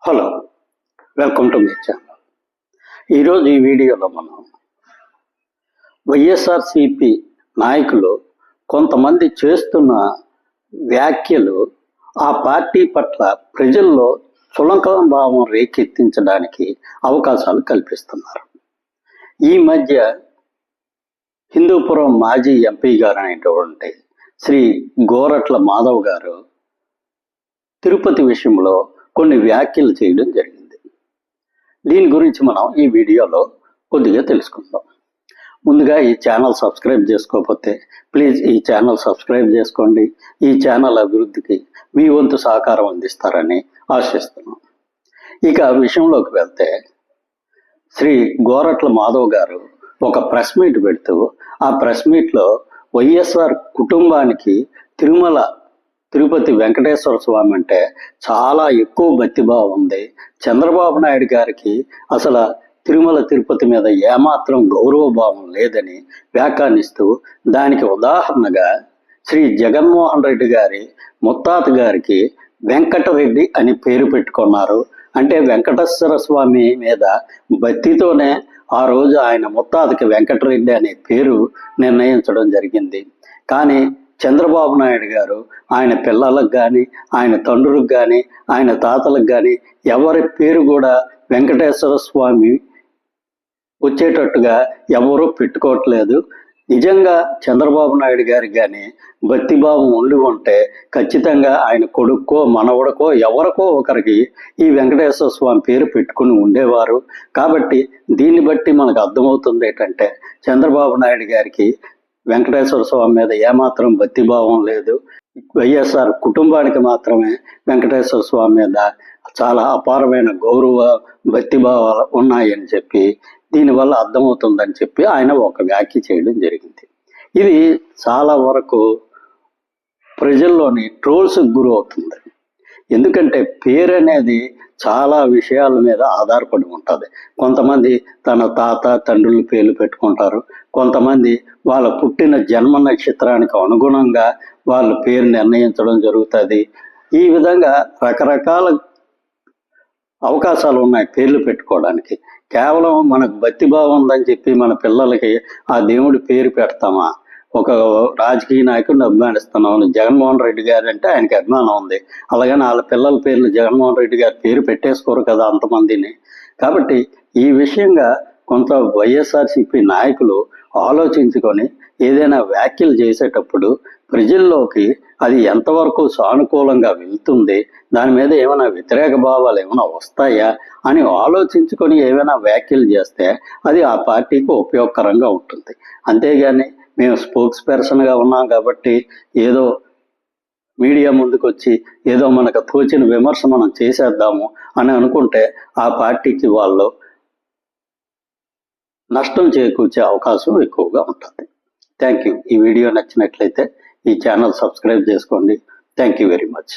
Hello, welcome to my channel. ఈరోజు ఈ వీడియోలో మనం వైఎస్ఆర్సిపి నాయకులు కొంతమంది చేస్తున్న వ్యాఖ్యలు ఆ పార్టీ పట్ల ప్రజల్లో చులకన భావం రేకెత్తించడానికి అవకాశాలు కల్పిస్తున్నారు. ఈ మధ్య హిందూపురం మాజీ ఎంపీ గారు అనేటువంటి శ్రీ గోరట్ల మాధవ్ గారు తిరుపతి విషయంలో కొన్ని వ్యాఖ్యలు చేయడం జరిగింది. దీని గురించి మనం ఈ వీడియోలో కొద్దిగా తెలుసుకుందాం. ముందుగా ఈ ఛానల్ సబ్స్క్రైబ్ చేసుకోకపోతే ప్లీజ్ ఈ ఛానల్ సబ్స్క్రైబ్ చేసుకోండి. ఈ ఛానల్ అభివృద్ధికి మీ వంతు సహకారం అందిస్తారని ఆశిస్తున్నాం. ఇక విషయంలోకి వెళ్తే శ్రీ గోరట్ల మాధవ్ గారు ఒక ప్రెస్ మీట్ పెడుతూ ఆ ప్రెస్ మీట్లో వైఎస్ఆర్ కుటుంబానికి తిరుపతి వెంకటేశ్వర స్వామి అంటే చాలా ఎక్కువ భక్తిభావం ఉంది. చంద్రబాబు నాయుడు గారికి అసలు తిరుపతి మీద ఏమాత్రం గౌరవభావం లేదని వ్యాఖ్యానిస్తూ దానికి ఉదాహరణగా శ్రీ జగన్మోహన్ రెడ్డి గారి ముత్తాత గారికి వెంకటరెడ్డి అని పేరు పెట్టుకున్నారు. అంటే వెంకటేశ్వర స్వామి మీద భక్తితోనే ఆ రోజు ఆయన ముత్తాతకి వెంకటరెడ్డి అనే పేరు నిర్ణయించడం జరిగింది. కానీ చంద్రబాబు నాయుడు గారు ఆయన పిల్లలకు కానీ ఆయన తండ్రులకు కానీ ఆయన తాతలకు కానీ ఎవరి పేరు కూడా వెంకటేశ్వర స్వామి వచ్చేటట్టుగా ఎవరూ పెట్టుకోవట్లేదు. నిజంగా చంద్రబాబు నాయుడు గారికి కానీ భక్తిభావం ఉండి ఉంటే ఖచ్చితంగా ఆయన కొడుక్కో మనవడకో ఎవరికో ఒకరికి ఈ వెంకటేశ్వర స్వామి పేరు పెట్టుకుని ఉండేవారు. కాబట్టి దీన్ని బట్టి మనకు అర్థమవుతుంది ఏంటంటే చంద్రబాబు నాయుడు గారికి వెంకటేశ్వర స్వామి మీద ఏమాత్రం భక్తిభావం లేదు. వైఎస్ఆర్ కుటుంబానికి మాత్రమే వెంకటేశ్వర స్వామి మీద చాలా అపారమైన గౌరవ భక్తిభావాలు ఉన్నాయని చెప్పి దీనివల్ల అర్థమవుతుందని చెప్పి ఆయన ఒక వ్యాఖ్య చేయడం జరిగింది. ఇది చాలా వరకు ప్రజల్లోని ట్రోల్స్కి గురి అవుతుంది. ఎందుకంటే పేరు అనేది చాలా విషయాల మీద ఆధారపడి ఉంటుంది. కొంతమంది తన తాత తండ్రుల పేర్లు పెట్టుకుంటారు. కొంతమంది వాళ్ళ పుట్టిన జన్మ నక్షత్రానికి అనుగుణంగా వాళ్ళ పేరు నిర్ణయించడం జరుగుతుంది. ఈ విధంగా రకరకాల అవకాశాలు ఉన్నాయి పేర్లు పెట్టుకోవడానికి. కేవలం మనకు భక్తిభావం ఉందని చెప్పి మన పిల్లలకి ఆ దేవుడి పేరు పెడతామా? ఒక రాజకీయ నాయకుడిని అభిమానిస్తున్నాం, జగన్మోహన్ రెడ్డి గారు అంటే ఆయనకి అభిమానం ఉంది, అలాగని వాళ్ళ పిల్లల పేర్లు జగన్మోహన్ రెడ్డి గారి పేరు పెట్టేసుకోరు కదా అంతమందిని. కాబట్టి ఈ విషయంగా కొంత వైఎస్ఆర్సీపీ నాయకులు ఆలోచించుకొని ఏదైనా వ్యాఖ్యలు చేసేటప్పుడు ప్రజల్లోకి అది ఎంతవరకు సానుకూలంగా వెళ్తుంది, దాని మీద ఏమైనా వ్యతిరేక భావాలు ఏమైనా వస్తాయా అని ఆలోచించుకొని ఏమైనా వ్యాఖ్యలు చేస్తే అది ఆ పార్టీకి ఉపయోగకరంగా ఉంటుంది. అంతేగాని మేము స్పోక్స్ పర్సన్గా ఉన్నాం కాబట్టి ఏదో మీడియా ముందుకు వచ్చి ఏదో మనకు తోచిన విమర్శ మనం చేసేద్దాము అని అనుకుంటే ఆ పార్టీకి వాళ్ళు నష్టం చేకూర్చే అవకాశం ఎక్కువగా ఉంటుంది. Thank you. ఈ వీడియో నచ్చినట్లయితే ఈ ఛానల్ సబ్స్క్రైబ్ చేసుకోండి. Thank you very much.